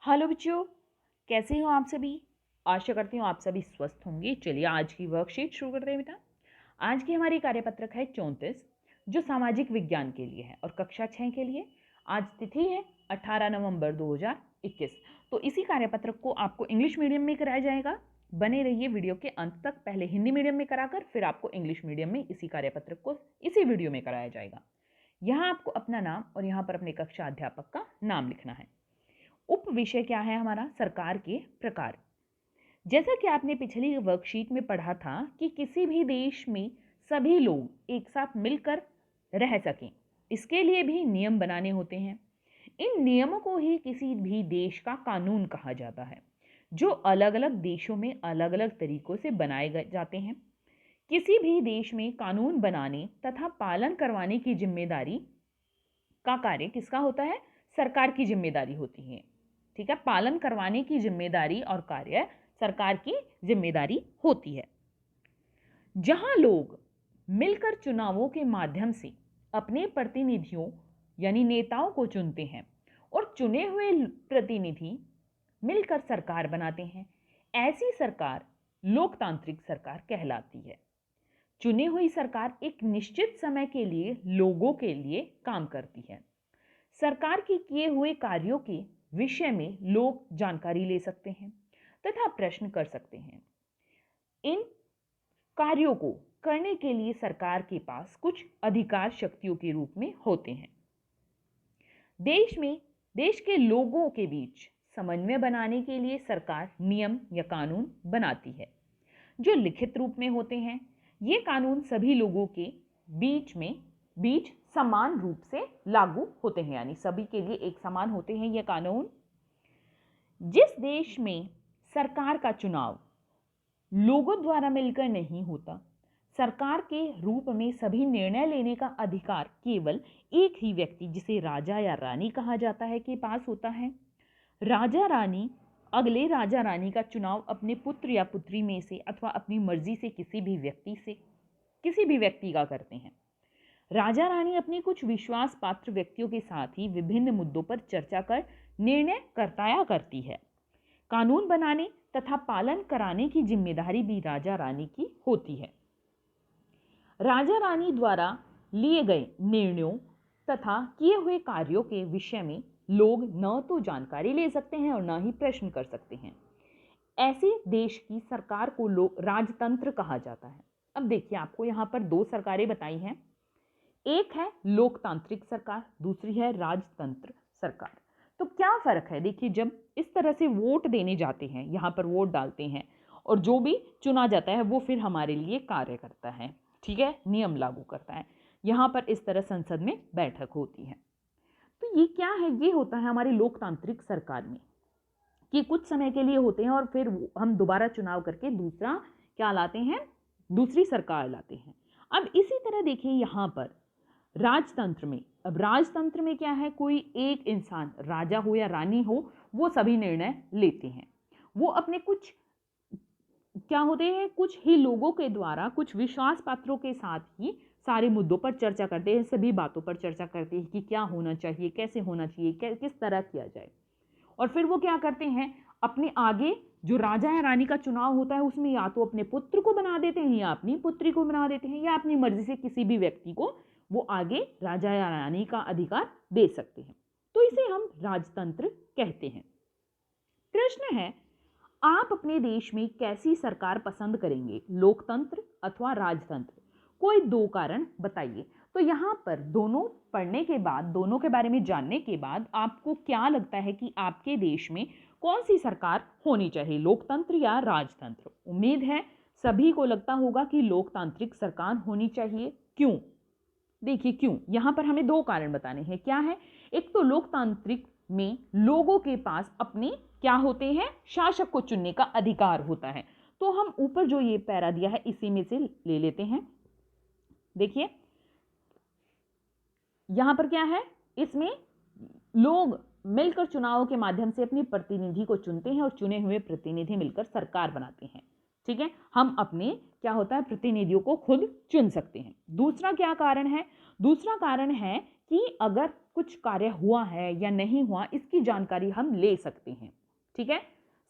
Hello बच्चों, कैसे हो आप सभी। आशा करती हूँ आप सभी स्वस्थ होंगे। चलिए आज की वर्कशीट शुरू करते हैं बेटा। आज की हमारी कार्यपत्रक है 34 जो सामाजिक विज्ञान के लिए है और कक्षा 6 के लिए। आज तिथि है 18 नवंबर 2021। तो इसी कार्यपत्रक को आपको इंग्लिश मीडियम में कराया जाएगा। बने रहिए वीडियो के अंत तक। पहले हिंदी मीडियम में कराकर फिर आपको इंग्लिश मीडियम में इसी कार्यपत्रक को इसी वीडियो में कराया जाएगा। यहाँ आपको अपना नाम और यहाँ पर अपने कक्षा अध्यापक का नाम लिखना है। उप विषय क्या है हमारा? सरकार के प्रकार। जैसा कि आपने पिछली वर्कशीट में पढ़ा था कि किसी भी देश में सभी लोग एक साथ मिलकर रह सकें, इसके लिए भी नियम बनाने होते हैं। इन नियमों को ही किसी भी देश का कानून कहा जाता है, जो अलग अलग देशों में अलग अलग तरीकों से बनाए जाते हैं। किसी भी देश में कानून बनाने तथा पालन करवाने की जिम्मेदारी का कार्य किसका होता है? सरकार की जिम्मेदारी होती है। ठीक है, पालन करवाने की जिम्मेदारी और कार्य सरकार की जिम्मेदारी होती है। जहां लोग मिलकर चुनावों के माध्यम से अपने प्रतिनिधियों यानी नेताओं को चुनते हैं और चुने हुए प्रतिनिधि मिलकर सरकार बनाते हैं, ऐसी सरकार लोकतांत्रिक सरकार कहलाती है। चुनी हुई सरकार एक निश्चित समय के लिए लोगों के लिए काम करती है। सरकार के किए हुए कार्यों के विषय में लोग जानकारी ले सकते हैं तथा प्रश्न कर सकते हैं। इन कार्यों को करने के लिए सरकार के पास कुछ अधिकार शक्तियों के रूप में होते हैं। देश के लोगों के बीच समन्वय बनाने के लिए सरकार नियम या कानून बनाती है, जो लिखित रूप में होते हैं। ये कानून सभी लोगों के बीच समान रूप से लागू होते हैं, यानी सभी के लिए एक समान होते हैं ये कानून। जिस देश में सरकार का चुनाव लोगों द्वारा मिलकर नहीं होता, सरकार के रूप में सभी निर्णय लेने का अधिकार केवल एक ही व्यक्ति, जिसे राजा या रानी कहा जाता है, के पास होता है। राजा रानी अगले राजा रानी का चुनाव अपने पुत्र या पुत्री में से अथवा अपनी मर्जी से किसी भी व्यक्ति का करते हैं। राजा रानी अपने कुछ विश्वास पात्र व्यक्तियों के साथ ही विभिन्न मुद्दों पर चर्चा कर निर्णय करताया करती है। कानून बनाने तथा पालन कराने की जिम्मेदारी भी राजा रानी की होती है। राजा रानी द्वारा लिए गए निर्णयों तथा किए हुए कार्यों के विषय में लोग न तो जानकारी ले सकते हैं और न ही प्रश्न कर सकते हैं। ऐसे देश की सरकार को राजतंत्र कहा जाता है। अब देखिए, आपको यहाँ पर दो सरकारें बताई हैं। एक है लोकतांत्रिक सरकार, दूसरी है राजतंत्र सरकार। तो क्या फर्क है? देखिए, जब इस तरह से वोट देने जाते हैं, यहाँ पर वोट डालते हैं और जो भी चुना जाता है वो फिर हमारे लिए कार्य करता है, ठीक है, नियम लागू करता है। यहाँ पर इस तरह संसद में बैठक होती है। तो ये क्या है? ये होता है हमारी लोकतांत्रिक सरकार में कि कुछ समय के लिए होते हैं और फिर हम दोबारा चुनाव करके दूसरा क्या लाते हैं? दूसरी सरकार लाते हैं। अब इसी तरह देखिए यहाँ पर राजतंत्र में, अब राजतंत्र में क्या है? कोई एक इंसान, राजा हो या रानी हो, वो सभी निर्णय लेते हैं। वो अपने कुछ क्या होते हैं, कुछ ही लोगों के द्वारा कुछ विश्वास पात्रों के साथ ही सारे मुद्दों पर चर्चा करते हैं, सभी बातों पर चर्चा करते हैं कि क्या होना चाहिए, कैसे होना चाहिए, किस तरह किया जाए। और फिर वो क्या करते हैं, अपने आगे जो राजा या रानी का चुनाव होता है उसमें या तो अपने पुत्र को बना देते हैं या अपनी पुत्री को बना देते हैं, या अपनी मर्जी से किसी भी व्यक्ति को वो आगे राजा या रानी का अधिकार दे सकते हैं। तो इसे हम राजतंत्र कहते हैं। प्रश्न है, आप अपने देश में कैसी सरकार पसंद करेंगे, लोकतंत्र अथवा राजतंत्र? कोई दो कारण बताइए। तो यहाँ पर दोनों पढ़ने के बाद, दोनों के बारे में जानने के बाद आपको क्या लगता है कि आपके देश में कौन सी सरकार होनी चाहिए, लोकतंत्र या राजतंत्र? उम्मीद है सभी को लगता होगा कि लोकतांत्रिक सरकार होनी चाहिए। क्यों? देखिए क्यों, यहाँ पर हमें दो कारण बताने हैं। क्या है? एक तो लोकतांत्रिक में लोगों के पास अपने क्या होते हैं, शासक को चुनने का अधिकार होता है। तो हम ऊपर जो ये पैरा दिया है इसी में से ले लेते हैं। देखिए यहां पर क्या है, इसमें लोग मिलकर चुनावों के माध्यम से अपने प्रतिनिधि को चुनते हैं और चुने हुए प्रतिनिधि मिलकर सरकार बनाते हैं। ठीक है, हम अपने क्या होता है, प्रतिनिधियों को खुद चुन सकते हैं। दूसरा क्या कारण है? दूसरा कारण है कि अगर कुछ कार्य हुआ है या नहीं हुआ, इसकी जानकारी हम ले सकते हैं। ठीक है,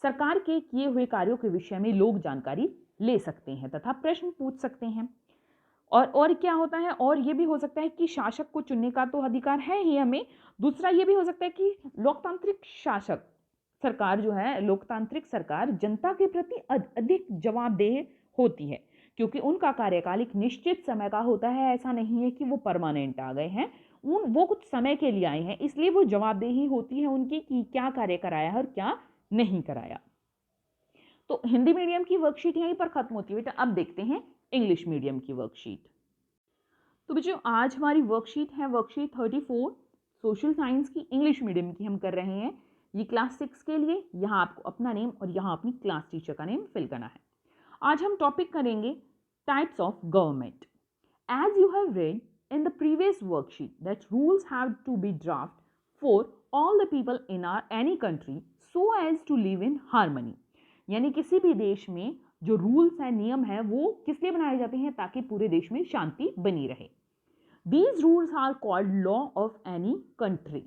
सरकार के किए हुए कार्यों के विषय में लोग जानकारी ले सकते हैं तथा प्रश्न पूछ सकते हैं। और क्या होता है, और ये भी हो सकता है कि शासक को चुनने का तो अधिकार है ही हमें। दूसरा ये भी हो सकता है कि लोकतांत्रिक शासक सरकार जो है, लोकतांत्रिक सरकार जनता के प्रति अधिक जवाबदेह होती है, क्योंकि उनका कार्यकाल एक निश्चित समय का होता है। ऐसा नहीं है कि वो परमानेंट आ गए हैं, वो कुछ समय के लिए आए हैं, इसलिए वो जवाबदेही होती है उनकी कि क्या कार्य कराया है और क्या नहीं कराया। तो हिंदी मीडियम की वर्कशीट यहीं पर खत्म होती है बेटा। अब देखते हैं इंग्लिश मीडियम की वर्कशीट। तो बच्चों, आज हमारी वर्कशीट है वर्कशीट 34 सोशल साइंस की, इंग्लिश मीडियम की हम कर रहे हैं। ये क्लास 6 के लिए। यहाँ आपको अपना नेम और यहाँ अपनी क्लास टीचर का नेम फिल करना है। आज हम टॉपिक करेंगे types of government. As you have read in the previous worksheet that rules have to be drafted for all the people in any country so as to live in harmony। यानी किसी भी देश में जो rules है, नियम है, वो किस लिए बनाए जाते हैं, ताकि पूरे देश में शांति बनी रहे। These rules are called law of any country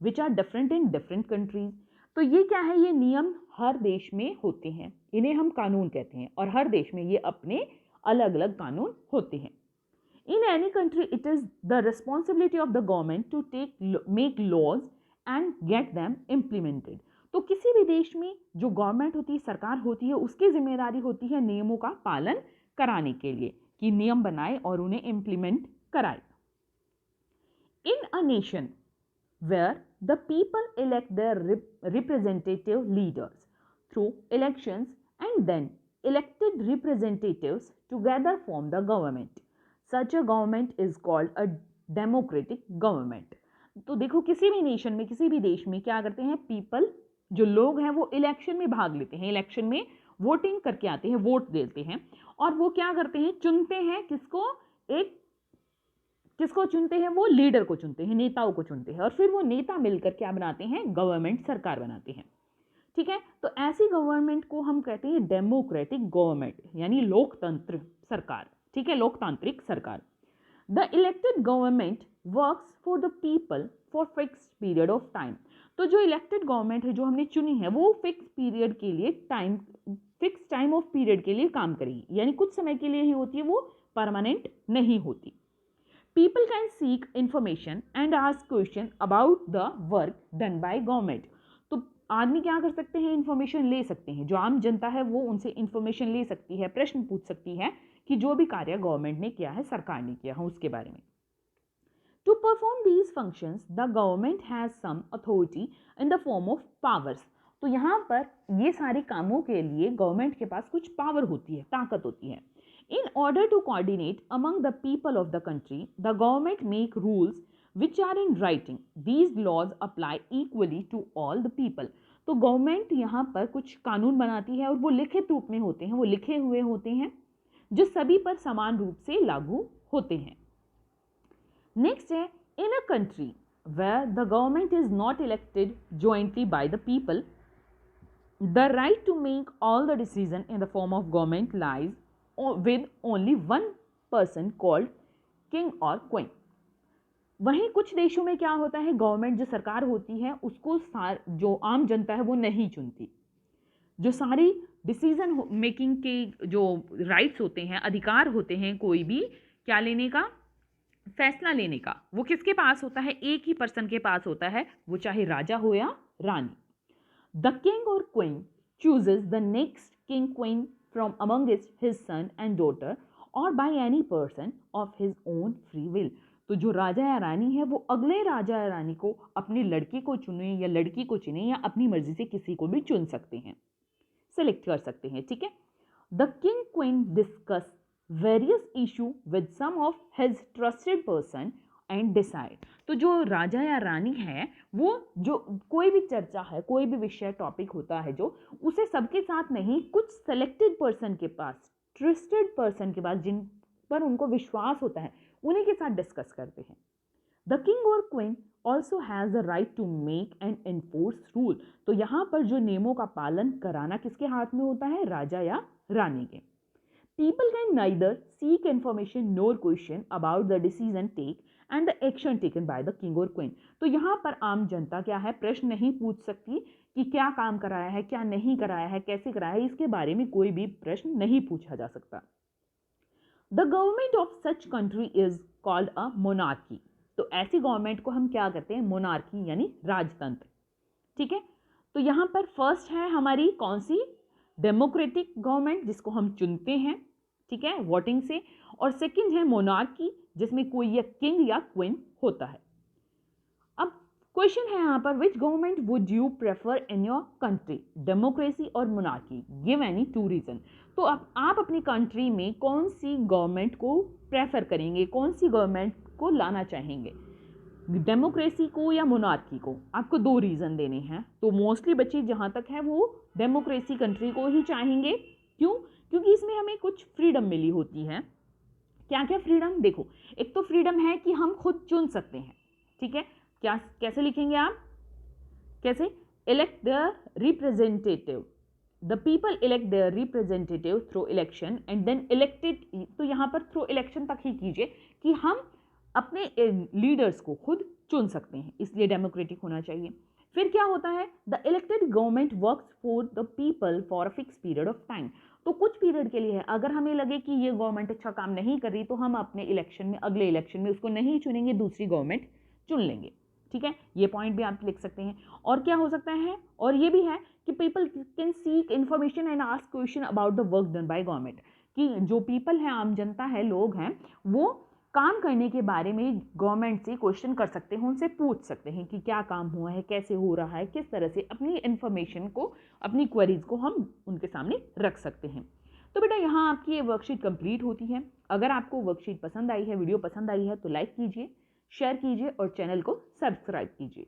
which are different in different countries। तो ये क्या है, ये नियम हर देश में होते हैं, इन्हें हम कानून कहते हैं, और हर देश में ये अपने अलग अलग कानून होते हैं। In any country, it is the responsibility of the government to make laws and get them implemented। तो किसी भी देश में जो गवर्नमेंट होती है, सरकार होती है, उसकी जिम्मेदारी होती है नियमों का पालन कराने के लिए, कि नियम बनाए और उन्हें इम्प्लीमेंट कराए। In a nation where the people elect their representative leaders through elections and then elected representatives together form the government, such a government is called a democratic government। तो देखो, किसी भी नेशन में, किसी भी देश में क्या करते हैं, पीपल जो लोग हैं वो इलेक्शन में भाग लेते हैं, इलेक्शन में वोटिंग करके आते हैं, वोट देते हैं, और वो क्या करते हैं, चुनते हैं किसको चुनते हैं, वो लीडर को चुनते हैं, नेताओं को चुनते हैं, और फिर वो नेता मिलकर क्या बनाते हैं, गवर्नमेंट, सरकार बनाते हैं। ठीक है, तो ऐसी गवर्नमेंट को हम कहते हैं डेमोक्रेटिक गवर्नमेंट, यानी लोकतंत्र सरकार। ठीक है, लोकतांत्रिक सरकार। The elected government works for the people for fixed period of time. तो जो इलेक्टेड गवर्नमेंट है, जो हमने चुनी है, वो फिक्स पीरियड के लिए फिक्स टाइम ऑफ पीरियड के लिए काम करेगी, यानी कुछ समय के लिए ही होती है, वो परमानेंट नहीं होती। People can seek information and ask question about the work done by government. तो आदमी क्या कर सकते हैं, इंफॉर्मेशन ले सकते हैं, जो आम जनता है वो उनसे इंफॉर्मेशन ले सकती है, प्रश्न पूछ सकती है कि जो भी कार्य गवर्नमेंट ने किया है, सरकार ने किया है, उसके बारे में। To perform these functions the government has some authority in the form of powers. तो यहाँ पर ये सारे कामों के लिए गवर्नमेंट के पास कुछ पावर होती है, ताकत होती है। In order to coordinate among the people of the country, the government make rules which are in writing. These laws apply equally to all the people। तो गवर्नमेंट यहाँ पर कुछ कानून बनाती है और वो लिखित रूप में होते हैं, वो लिखे हुए होते हैं, जो सभी पर समान रूप से लागू होते हैं। नेक्स्ट है, in a country where the government is not elected jointly by the people, the right to make all the decision in the form of government lies with only one person called king or queen। वहीं कुछ देशों में क्या होता है, government जो सरकार होती है उसको जो आम जनता है वो नहीं चुनती। जो सारी डिसीजन मेकिंग के जो राइट्स होते हैं, अधिकार होते हैं, कोई भी क्या लेने का, फैसला लेने का, वो किसके पास होता है, एक ही पर्सन के पास होता है, वो चाहे राजा हो या रानी। द किंग और queen chooses the next king queen from among his son and daughter or by any person of his own free will। तो जो राजा या रानी है वो अगले राजा या रानी को, अपनी लड़की को चुने या लड़की को चुने, या अपनी मर्जी से किसी को भी चुन सकते हैं, सिलेक्ट कर सकते हैं। ठीक है, the king queen discuss various issue with some of his trusted person and decide. तो जो राजा या रानी है वो जो कोई भी चर्चा है, कोई भी विषय टॉपिक होता है, जो उसे सबके साथ नहीं, कुछ सेलेक्टेड पर्सन के पास, ट्रस्टेड पर्सन के पास, जिन पर उनको विश्वास होता है, उन्हीं के साथ डिस्कस करते हैं। द किंग और queen also has the right to make and enforce rule. तो यहाँ पर जो नियमों का पालन कराना किसके हाथ में होता है, राजा या रानी के। People can neither seek information nor question about the decision take and the action taken by the king और क्वीन। तो यहाँ पर आम जनता क्या है, प्रश्न नहीं पूछ सकती कि क्या काम कराया है, क्या नहीं कराया है, कैसे कराया है, इसके बारे में कोई भी प्रश्न नहीं पूछा जा सकता। The government of such country is called a monarchy. तो ऐसी गवर्नमेंट को हम क्या कहते हैं, मोनार्की यानी राजतंत्र। ठीक है, तो यहाँ पर फर्स्ट है हमारी कौन सी, डेमोक्रेटिक गवर्नमेंट जिसको हम चुनते हैं, ठीक है, वोटिंग से, और सेकंड है मोनार्की जिसमें कोई या किंग या क्वीन होता है। अब क्वेश्चन है यहाँ पर, which government would you prefer in your country, democracy और मोनार्की, गिव एनी 2 रीजन। तो अब आप अपनी कंट्री में कौन सी गवर्नमेंट को प्रेफर करेंगे, कौन सी गवर्नमेंट को लाना चाहेंगे, डेमोक्रेसी को या मोनार्की को। आपको 2 रीज़न देने हैं। तो मोस्टली बच्चे जहाँ तक है वो डेमोक्रेसी कंट्री को ही चाहेंगे। क्यों? क्योंकि इसमें हमें कुछ फ्रीडम मिली होती है। क्या क्या फ्रीडम, देखो, एक तो फ्रीडम है कि हम खुद चुन सकते हैं। ठीक है, क्या कैसे लिखेंगे आप, कैसे, elect the representative, the people elect the representative through election and then elected. तो यहाँ पर थ्रू इलेक्शन तक ही कीजिए कि हम अपने लीडर्स को खुद चुन सकते हैं, इसलिए डेमोक्रेटिक होना चाहिए। फिर क्या होता है, the elected government works for the people for a fix period of time. तो कुछ पीरियड के लिए है, अगर हमें लगे कि ये गवर्नमेंट अच्छा काम नहीं कर रही तो हम अपने इलेक्शन में, अगले इलेक्शन में उसको नहीं चुनेंगे, दूसरी गवर्नमेंट चुन लेंगे। ठीक है, ये पॉइंट भी आप लिख सकते हैं। और क्या हो सकता है, और ये भी है कि people can seek information and ask question about the work done by government, कि जो पीपल है, आम जनता है, लोग हैं, वो काम करने के बारे में गवर्नमेंट से क्वेश्चन कर सकते हैं, उनसे पूछ सकते हैं कि क्या काम हुआ है, कैसे हो रहा है, किस तरह से अपनी इन्फॉर्मेशन को, अपनी क्वेरीज को हम उनके सामने रख सकते हैं। तो बेटा यहाँ आपकी ये वर्कशीट कंप्लीट होती है। अगर आपको वर्कशीट पसंद आई है, वीडियो पसंद आई है, तो लाइक कीजिए, शेयर कीजिए और चैनल को सब्सक्राइब कीजिए।